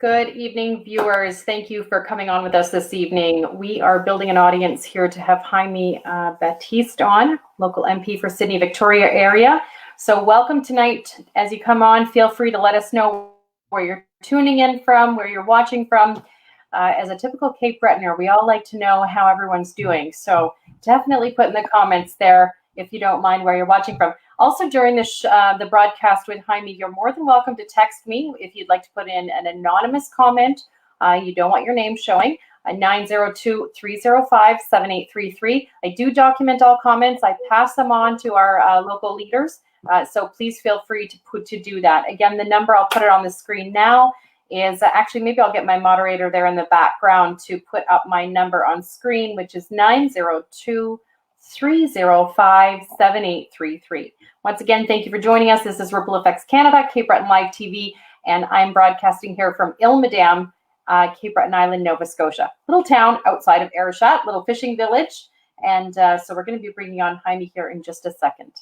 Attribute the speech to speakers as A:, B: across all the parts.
A: Good evening, viewers. Thank you for coming on with us this evening. We are building an audience here to have Jaime Battiste on, local MP for Sydney, Victoria area. So welcome tonight. As you come on, feel free to let us know where you're tuning in from, where you're watching from. As a typical Cape Bretoner, we all like to know how everyone's doing. So definitely put in the comments there if you don't mind where you're watching from. Also, during the broadcast with Jaime, you're more than welcome to text me if you'd like to put in an anonymous comment. You don't want your name showing. 902-305-7833. I do document all comments. I pass them on to our local leaders. So please feel free to do that. Again, the number, I'll put it on the screen now, is actually, maybe I'll get my moderator there in the background to put up my number on screen, which is 902-305-7833. Once again, thank you for joining us. This is Ripple Effects Canada, Cape Breton Live TV, and I'm broadcasting here from Madame, Cape Breton Island, Nova Scotia. Little town outside of Arishat, little fishing village. And so we're going to be bringing on Jaime here in just a second.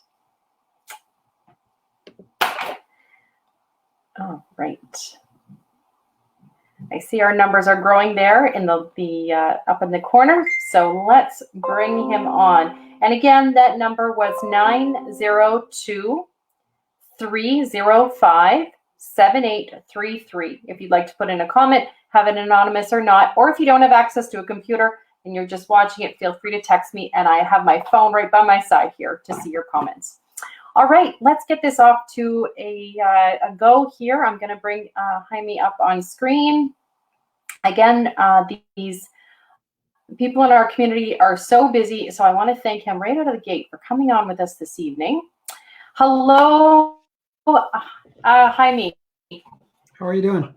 A: All right. I see our numbers are growing there in the up in the corner. So let's bring him on. And again, that number was 902-305-7833. If you'd like to put in a comment, have it anonymous or not, or if you don't have access to a computer and you're just watching it, feel free to text me, and I have my phone right by my side here to see your comments. All right, let's get this off to a go here. I'm going to bring Jaime up on screen. Again, these people in our community are so busy, so I want to thank him right out of the gate for coming on with us this evening. Hello, Jaime.
B: How are you doing?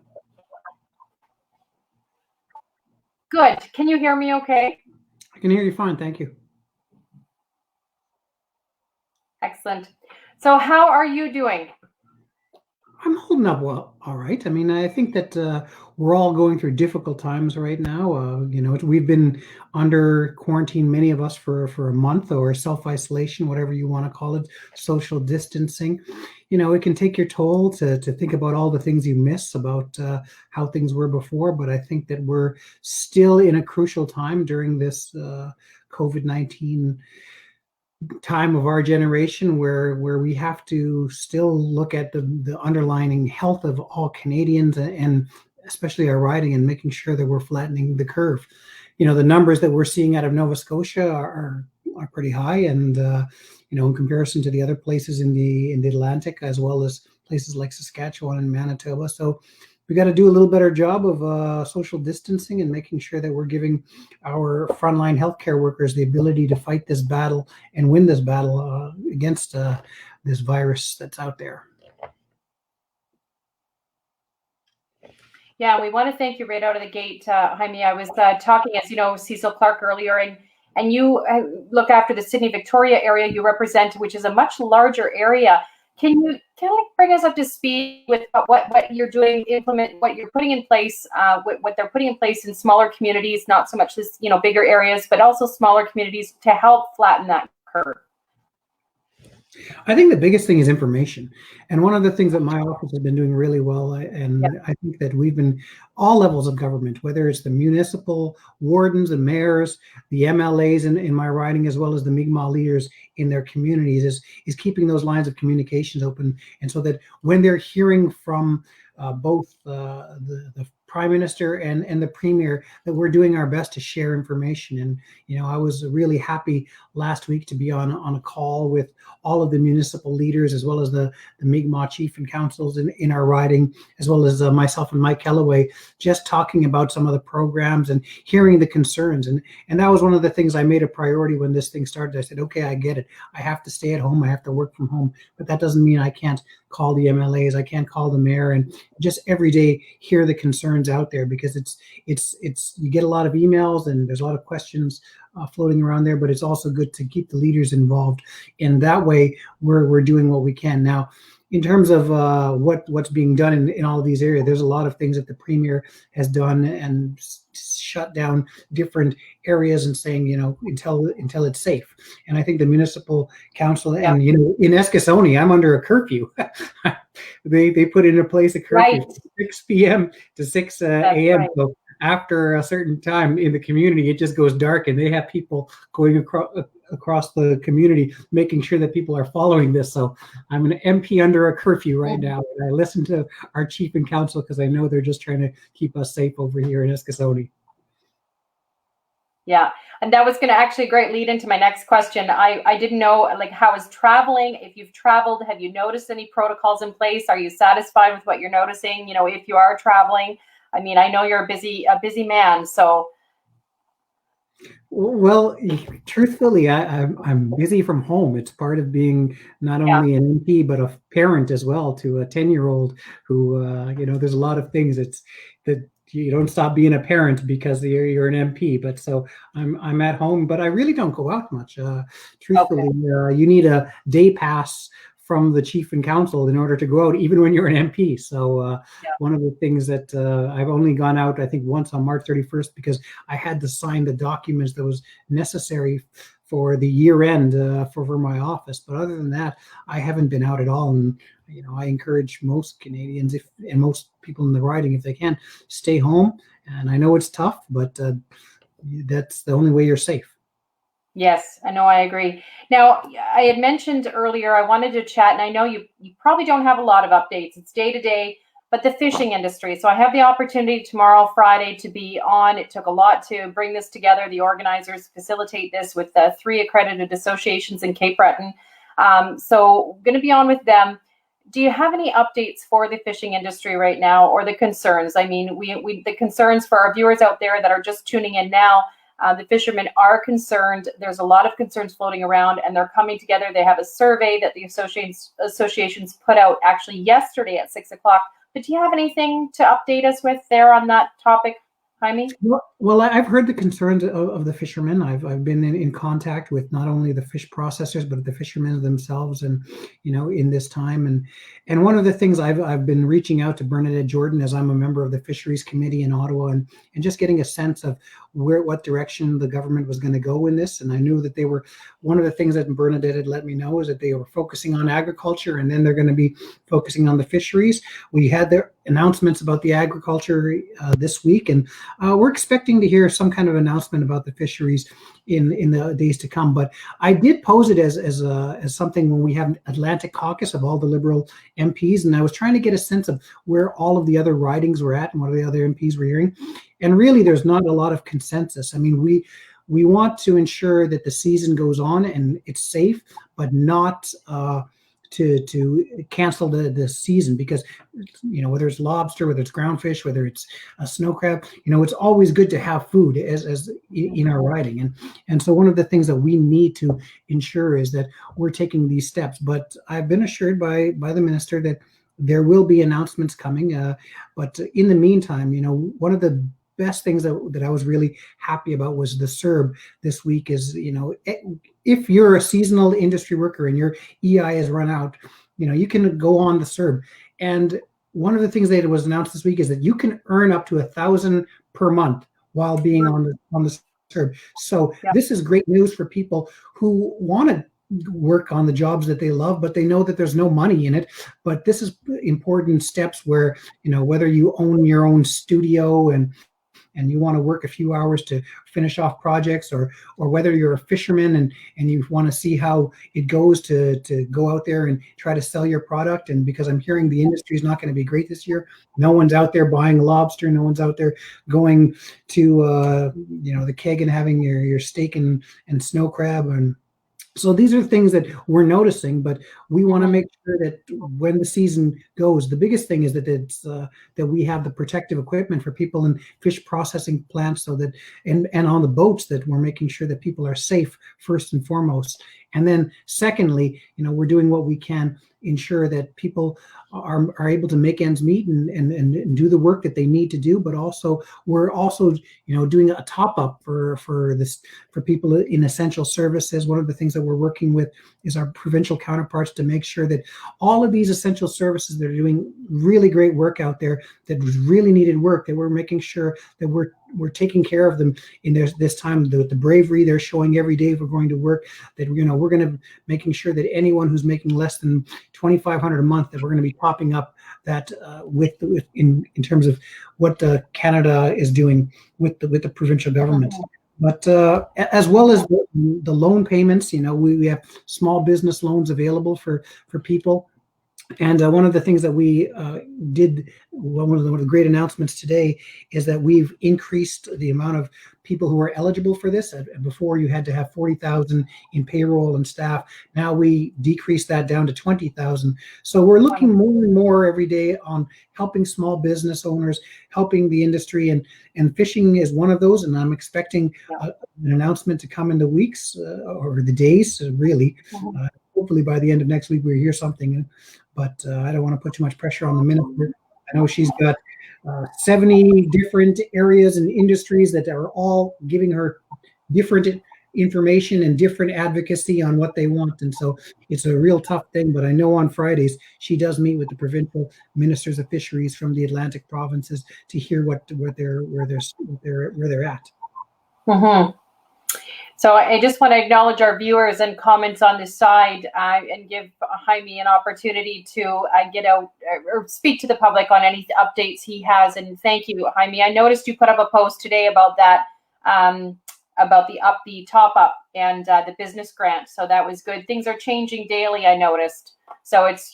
A: Good. Can you hear me okay?
B: I can hear you fine, thank you.
A: Excellent. So how are you doing?
B: I'm holding up well, all right. I mean, I think that we're all going through difficult times right now. You know, we've been under quarantine, many of us, for a month, or self-isolation, whatever you want to call it, social distancing. You know, it can take your toll to think about all the things you miss about how things were before. But I think that we're still in a crucial time during this COVID-19 time of our generation where we have to still look at the underlying health of all Canadians, and especially our riding, and making sure that we're flattening the curve. You know, the numbers that we're seeing out of Nova Scotia are pretty high, and you know, in comparison to the other places in the Atlantic, as well as places like Saskatchewan and Manitoba. So we got to do a little better job of social distancing and making sure that we're giving our frontline healthcare workers the ability to fight this battle and win this battle against this virus that's out there.
A: Yeah, we want to thank you right out of the gate, Jaime. I was talking, as you know, Cecil Clark earlier, and you look after the Sydney, Victoria area you represent, which is a much larger area. Can you bring us up to speed with what you're doing, implement what you're putting in place, what they're putting in place in smaller communities, not so much this, you know, bigger areas, but also smaller communities to help flatten that curve?
B: I think the biggest thing is information. And one of the things that my office has been doing really well, and yeah, I think that we've been, all levels of government, whether it's the municipal wardens and mayors, the MLAs in my riding, as well as the Mi'kmaq leaders in their communities, is keeping those lines of communications open. And so that when they're hearing from both the Prime Minister and the Premier, that we're doing our best to share information. And, you know, I was really happy last week to be on a call with all of the municipal leaders, as well as the Mi'kmaq chief and councils in our riding, as well as myself and Mike Kellaway, just talking about some of the programs and hearing the concerns. And that was one of the things I made a priority when this thing started. I said, okay, I get it. I have to stay at home. I have to work from home. But that doesn't mean I can't call the MLAs. I can't call the mayor, and just every day hear the concerns out there, because it's you get a lot of emails and there's a lot of questions floating around there, but it's also good to keep the leaders involved. In that way, we're doing what we can. Now, in terms of what's being done in all of these areas, there's a lot of things that the premier has done and shut down different areas and saying, until it's safe. And I think the municipal council
A: Yeah.
B: and, in Eskasoni, I'm under a curfew. They put into place a curfew from 6 p.m. to 6 a.m. Right. So after a certain time in the community, it just goes dark, and they have people going across the community, making sure that people are following this. So I'm an MP under a curfew right now, and I listen to our chief and council because I know they're just trying to keep us safe over here in Eskasoni.
A: Yeah, and that was going to actually a great lead into my next question. I didn't know, like, how is traveling? If you've traveled, have you noticed any protocols in place? Are you satisfied with what you're noticing? If you are traveling, I mean, I know you're a busy man, so.
B: Well, truthfully, I'm busy from home. It's part of being not only an MP, but a parent as well to a 10-year-old who, there's a lot of things that you don't stop being a parent because you're an MP. But so I'm at home, but I really don't go out much. Truthfully, you need a day pass from the chief and council in order to go out, even when you're an MP. So one of the things that I've only gone out, I think, once on March 31st because I had to sign the documents that was necessary for the year end for my office. But other than that, I haven't been out at all. And I encourage most Canadians and most people in the riding, if they can, stay home. And I know it's tough, but that's the only way you're safe.
A: Yes, I know, I agree. Now, I had mentioned earlier, I wanted to chat, and I know you probably don't have a lot of updates. It's day to day, but the fishing industry. So I have the opportunity tomorrow, Friday, to be on. It took a lot to bring this together. The organizers facilitate this with the 3 accredited associations in Cape Breton. So I'm going to be on with them. Do you have any updates for the fishing industry right now, or the concerns? I mean, the concerns for our viewers out there that are just tuning in now. The fishermen are concerned. There's a lot of concerns floating around, and they're coming together. They have a survey that the associations put out actually yesterday at 6 o'clock. But do you have anything to update us with there on that topic, Jaime?
B: Well, I've heard the concerns of the fishermen. I've been in contact with not only the fish processors, but the fishermen themselves, and in this time. And one of the things I've been reaching out to Bernadette Jordan, as I'm a member of the Fisheries Committee in Ottawa, and just getting a sense of what direction the government was going to go in this. And I knew that they were, one of the things that Bernadette had let me know is that they were focusing on agriculture, and then they're going to be focusing on the fisheries. We had their announcements about the agriculture this week, and we're expecting to hear some kind of announcement about the fisheries in the days to come. But I did pose it as something when we have an Atlantic caucus of all the Liberal MPs, and I was trying to get a sense of where all of the other ridings were at and what the other MPs were hearing. And really, there's not a lot of consensus. I mean, we want to ensure that the season goes on and it's safe, but not to cancel the season, because whether it's lobster, whether it's groundfish, whether it's a snow crab, it's always good to have food as in our riding. And so one of the things that we need to ensure is that we're taking these steps. But I've been assured by the minister that there will be announcements coming. But in the meantime, one of the best things that I was really happy about was the CERB this week is, if you're a seasonal industry worker and your EI has run out, you can go on the CERB. And one of the things that was announced this week is that you can earn up to $1,000 per month while being on the CERB. So This is great news for people who want to work on the jobs that they love, but they know that there's no money in it. But this is important steps where, whether you own your own studio and you want to work a few hours to finish off projects, or whether you're a fisherman and you want to see how it goes to go out there and try to sell your product. And because I'm hearing the industry is not going to be great this year, no one's out there buying lobster, no one's out there going to the keg and having your steak and snow crab. And so these are things that we're noticing, but we want to make sure that when the season goes, the biggest thing is that it's that we have the protective equipment for people in fish processing plants, so that and on the boats, that we're making sure that people are safe first and foremost. And then secondly, we're doing what we can ensure that people are able to make ends meet and do the work that they need to do. But also we're also doing a top up for people in essential services. One of the things that we're working with is our provincial counterparts to make sure that all of these essential services that are doing really great work out there, that was really needed work, that we're making sure that we're taking care of them in this time, the bravery they're showing every day we're going to work, that we're going to making sure that anyone who's making less than $2,500 a month, that we're going to be topping up that in terms of what Canada is doing with the provincial government. But as well as the loan payments, we have small business loans available for people. And one of the things that we did, one of the great announcements today, is that we've increased the amount of people who are eligible for this. Before, you had to have 40,000 in payroll and staff. Now we decreased that down to 20,000. So we're looking more and more every day on helping small business owners, helping the industry, and fishing is one of those. And I'm expecting an announcement to come in the weeks or the days, really. Hopefully by the end of next week, we'll hear something. But I don't want to put too much pressure on the minister. I know she's got 70 different areas and industries that are all giving her different information and different advocacy on what they want. And so it's a real tough thing. But I know on Fridays, she does meet with the provincial ministers of fisheries from the Atlantic provinces to hear where they're at.
A: Mm-hmm. So I just want to acknowledge our viewers and comments on this side and give Jaime an opportunity to get out or speak to the public on any updates he has. And thank you, Jaime. I noticed you put up a post today about that, about the top up and the business grant. So that was good. Things are changing daily, I noticed. So it's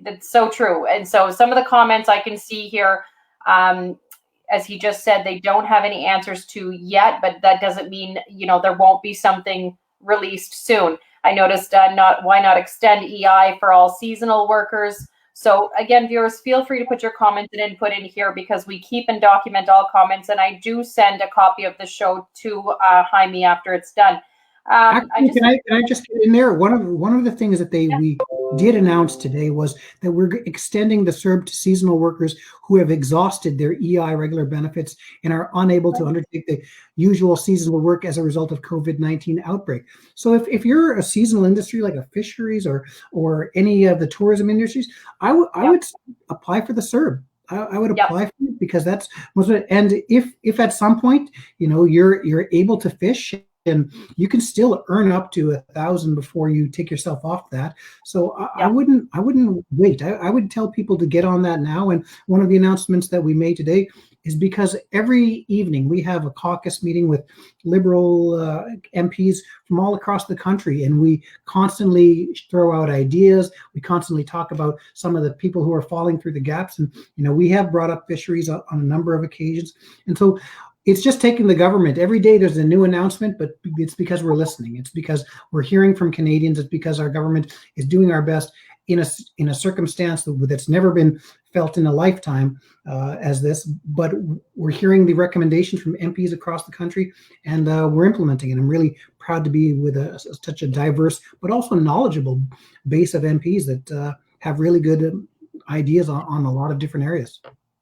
A: that's so true. And so some of the comments I can see here, as he just said, they don't have any answers to yet, but that doesn't mean, there won't be something released soon. I noticed why not extend EI for all seasonal workers? So again, viewers, feel free to put your comments and input in here, because we keep and document all comments, and I do send a copy of the show to Jaime after it's done.
B: Actually, can I just get in there? One of the things that we did announce today was that we're extending the CERB to seasonal workers who have exhausted their EI regular benefits and are unable to undertake the usual seasonal work as a result of COVID-19 outbreak. So if you're a seasonal industry like a fisheries or any of the tourism industries, I would apply for the CERB. I would apply for it, because that's most of it. And if at some point you're able to fish, and you can still earn up to 1,000 before you take yourself off that. So I wouldn't wait. I would tell people to get on that now. And one of the announcements that we made today is because every evening we have a caucus meeting with Liberal MPs from all across the country, and we constantly throw out ideas. We constantly talk about some of the people who are falling through the gaps. And, we have brought up fisheries on a number of occasions. And so it's just taking the government. Every day there's a new announcement, but it's because we're listening. It's because we're hearing from Canadians. It's because our government is doing our best in a circumstance that's never been felt in a lifetime as this. But we're hearing the recommendations from MPs across the country, and we're implementing it. I'm really proud to be with such a diverse but also knowledgeable base of MPs that have really good ideas on a lot of different areas.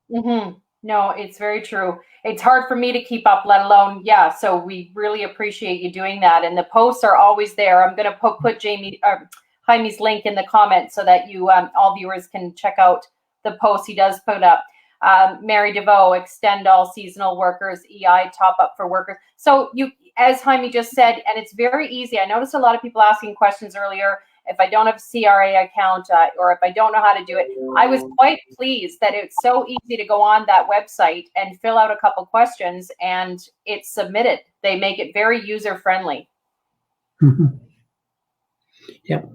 A: Mm-hmm. No, it's very true. It's hard for me to keep up, let alone, so we really appreciate you doing that. And the posts are always there. I'm going to put Jaime's link in the comments so that you, all viewers, can check out the post he does put up. Mary DeVoe, extend all seasonal workers, EI top up for workers. So as Jaime just said, and it's very easy. I noticed a lot of people asking questions earlier. If I don't have a CRA account or if I don't know how to do it, I was quite pleased that it's so easy to go on that website and fill out a couple questions and it's submitted. They make it very user friendly.
B: Mm-hmm. Yep.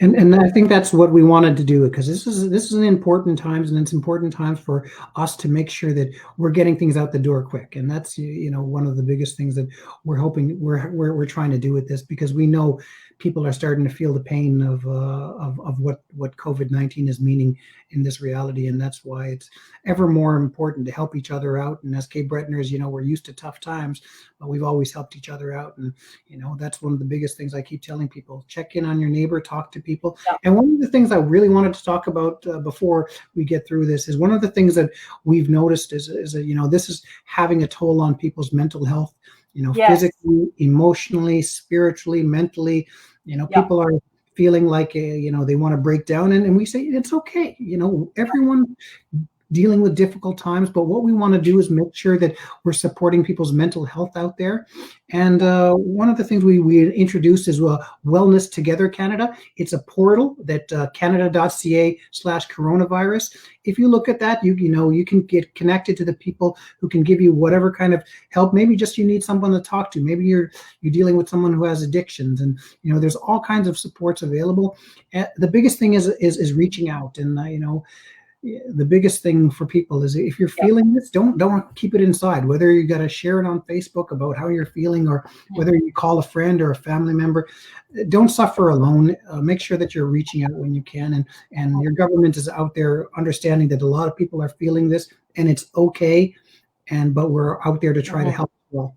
B: And I think that's what we wanted to do, because this is an important times, and it's important times for us to make sure that we're getting things out the door quick. And that's one of the biggest things that we're hoping we're trying to do with this, because we know people are starting to feel the pain of what COVID-19 is meaning in this reality, and that's why it's ever more important to help each other out. And as Cape Bretoners, we're used to tough times, but we've always helped each other out. And that's one of the biggest things I keep telling people: check in on your neighbor, talk to people. Yeah. And one of the things I really wanted to talk about before we get through this is one of the things that we've noticed is this is having a toll on people's mental health. Yes. Physically, emotionally, spiritually, mentally. People are feeling like they want to break down, and we say it's okay. Everyone dealing with difficult times, but what we want to do is make sure that we're supporting people's mental health out there. And one of the things we introduced is Wellness Together Canada. It's a portal that canada.ca/coronavirus. If you look at that, you can get connected to the people who can give you whatever kind of help. Maybe just you need someone to talk to. Maybe you're dealing with someone who has addictions, and there's all kinds of supports available. The biggest thing is reaching out, and the biggest thing for people is if you're feeling this, don't keep it inside. Whether you got to share it on Facebook about how you're feeling, or whether you call a friend or a family member, don't suffer alone. Make sure that you're reaching out when you can, and your government is out there understanding that a lot of people are feeling this, and it's okay. But we're out there to try to help as well.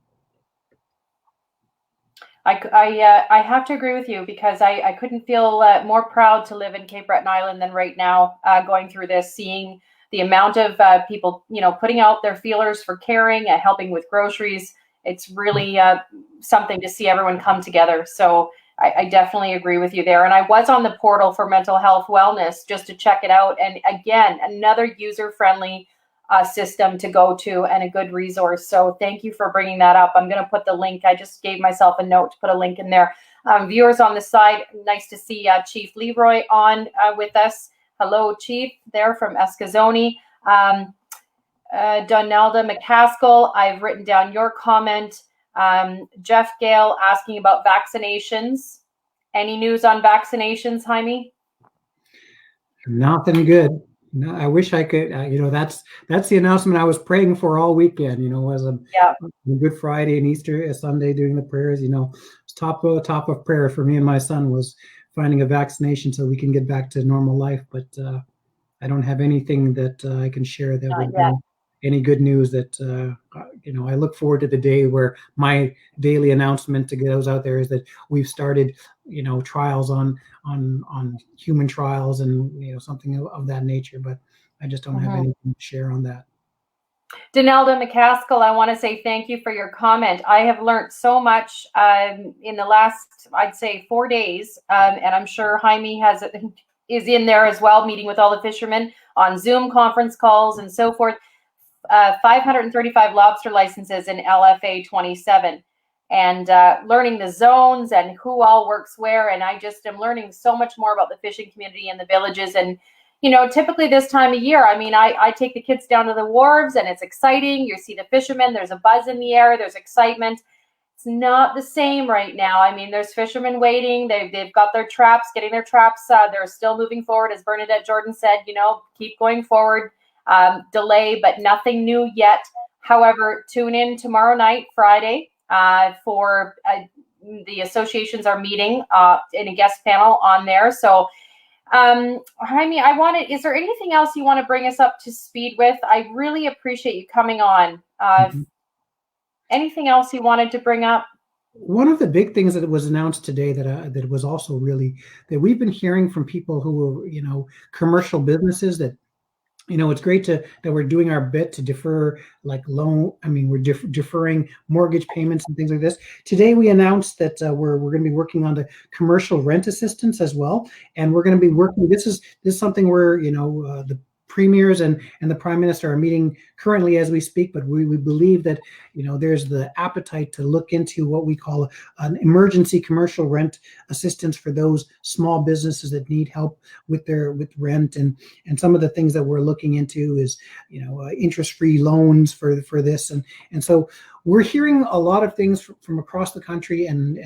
A: I have to agree with you, because I couldn't feel more proud to live in Cape Breton Island than right now, going through this, seeing the amount of people, putting out their feelers for caring and helping with groceries. It's really something to see everyone come together. So I definitely agree with you there. And I was on the portal for mental health wellness just to check it out. And again, another user-friendly system to go to and a good resource. So thank you for bringing that up. I'm going to put the link. I just gave myself a note to put a link in there. Viewers on the side, nice to see Chief Leroy on with us. Hello, Chief, there from Escazone. Donalda McCaskill, I've written down your comment. Jeff Gale asking about vaccinations. Any news on vaccinations, Jaime?
B: Nothing good. No, I wish I could. That's the announcement I was praying for all weekend. As a Good Friday and Easter Sunday doing the prayers. Top of prayer for me and my son was finding a vaccination so we can get back to normal life. But I don't have anything that I can share that would be any good news. That I look forward to the day where my daily announcement to those out there is that we've started trials on human trials and something of that nature, but I just don't have anything to share on that.
A: Donalda McCaskill, I want to say thank you for your comment. I have learned so much in the last, I'd say, 4 days, and I'm sure Jaime is in there as well, meeting with all the fishermen on Zoom conference calls and so forth. 535 lobster licenses in LFA 27, and learning the zones and who all works where. And I just am learning so much more about the fishing community and the villages. And, typically this time of year, I take the kids down to the wharves and it's exciting. You see the fishermen, there's a buzz in the air, there's excitement. It's not the same right now. There's fishermen waiting. They've got their traps, getting their traps. They're still moving forward. As Bernadette Jordan said, keep going forward. Delay, but nothing new yet. However, tune in tomorrow night, Friday, for the associations are meeting in a guest panel on there. So, Jaime, is there anything else you want to bring us up to speed with? I really appreciate you coming on. Anything else you wanted to bring up?
B: One of the big things that was announced today that was also really that we've been hearing from people who were commercial businesses that it's great that we're doing our bit to defer we're deferring mortgage payments and things like this. Today we announced that we're going to be working on the commercial rent assistance as well, and we're going to be working. This is something where the premiers and the Prime Minister are meeting currently as we speak, but we believe that there's the appetite to look into what we call an emergency commercial rent assistance for those small businesses that need help with rent, and some of the things that we're looking into is interest-free loans for this, and so we're hearing a lot of things from across the country, and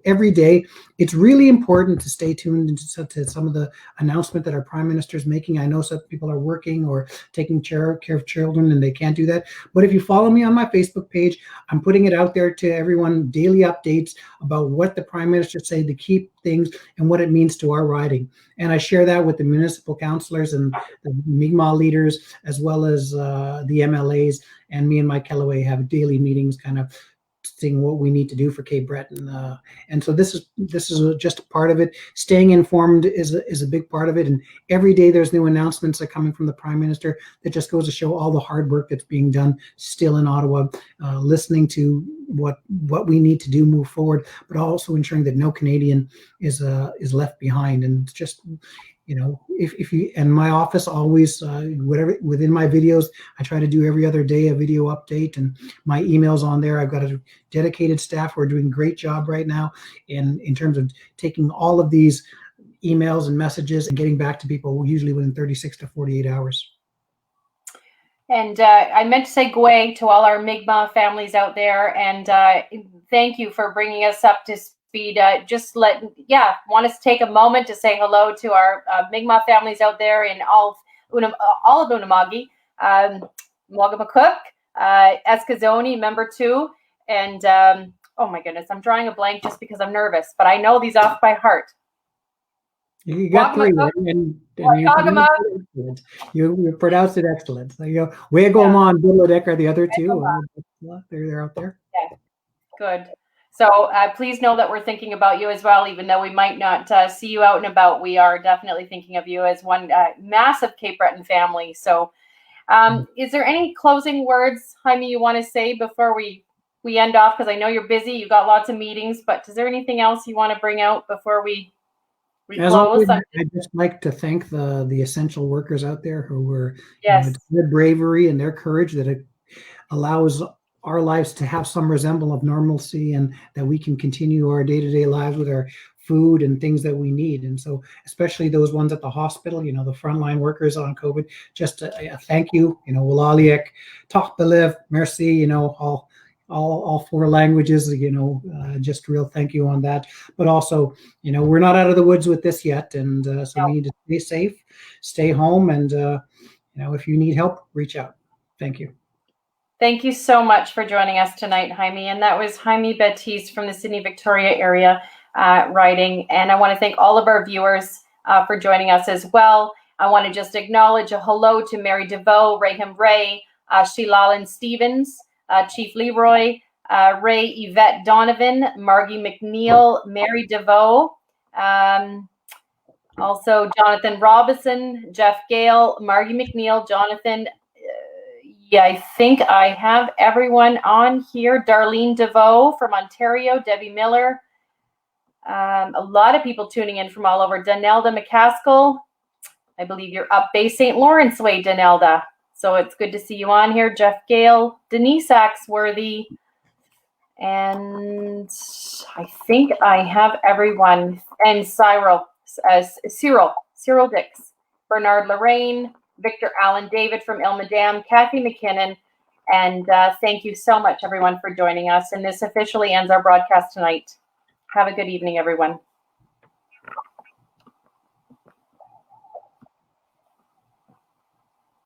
B: every day it's really important to stay tuned to some of the announcement that our Prime Minister is making. I know some people are working or taking care of children and they can't do that, but if you follow me on my Facebook page, I'm putting it out there to everyone, daily updates about what the Prime Minister said to keep things and what it means to our riding. And I share that with the municipal councillors and the Mi'kmaq leaders, as well as the MLAs. And me and Mike Kellaway have daily meetings kind of seeing what we need to do for Cape Breton. And so this is just a part of it. Staying informed is a big part of it. And every day there's new announcements that are coming from the Prime Minister that just goes to show all the hard work that's being done still in Ottawa, listening to what we need to do move forward, but also ensuring that no Canadian is left behind. And just, if you, and my office always, whatever within my videos, I try to do every other day a video update, and my emails on there. I've got a dedicated staff who are doing a great job right now in terms of taking all of these emails and messages and getting back to people usually within 36 to 48 hours.
A: And I meant to say Gwe to all our Mi'kmaq families out there, and thank you for bringing us up to speed. Want us to take a moment to say hello to our Mi'kmaq families out there in all of Unamagi, Mwagamakuk, Eskazoni, member 2, and oh my goodness, I'm drawing a blank just because I'm nervous, but I know these off by heart.
B: You got 3, and you pronounced it excellent. So you go, Weagomon, Bilodek are the other 2. They're out there.
A: Yeah, good. So please know that we're thinking about you as well, even though we might not see you out and about. We are definitely thinking of you as one massive Cape Breton family. So is there any closing words, Jaime, you want to say before we end off? Because I know you're busy, you've got lots of meetings, but is there anything else you want to bring out before we
B: As always, I'd just like to thank the essential workers out there who were, their bravery and their courage that it allows our lives to have some resemblance of normalcy, and that we can continue our day-to-day lives with our food and things that we need. And so especially those ones at the hospital, the frontline workers on COVID, just a thank you, Walaliek, Takbelev, Merci, all 4 languages, just real thank you on that. But also, we're not out of the woods with this yet. And so we need to stay safe, stay home. And, if you need help, reach out. Thank you.
A: Thank you so much for joining us tonight, Jaime. And that was Jaime Battiste from the Sydney, Victoria area writing. And I want to thank all of our viewers for joining us as well. I want to just acknowledge a hello to Mary DeVoe, Rahim Ray, Sheilalan Stevens, Chief Leroy, Ray Yvette Donovan, Margie McNeil, Mary DeVoe, also Jonathan Robinson, Jeff Gale, Margie McNeil, Jonathan. I think I have everyone on here. Darlene DeVoe from Ontario, Debbie Miller. A lot of people tuning in from all over. Danelda McCaskill, I believe you're up Bay St. Lawrence way, Danelda. So it's good to see you on here. Jeff Gale, Denise Axworthy, and I think I have everyone. And Cyril Dix, Bernard Lorraine, Victor Allen David from Ilmadam, Kathy McKinnon, and thank you so much, everyone, for joining us. And this officially ends our broadcast tonight. Have a good evening, everyone.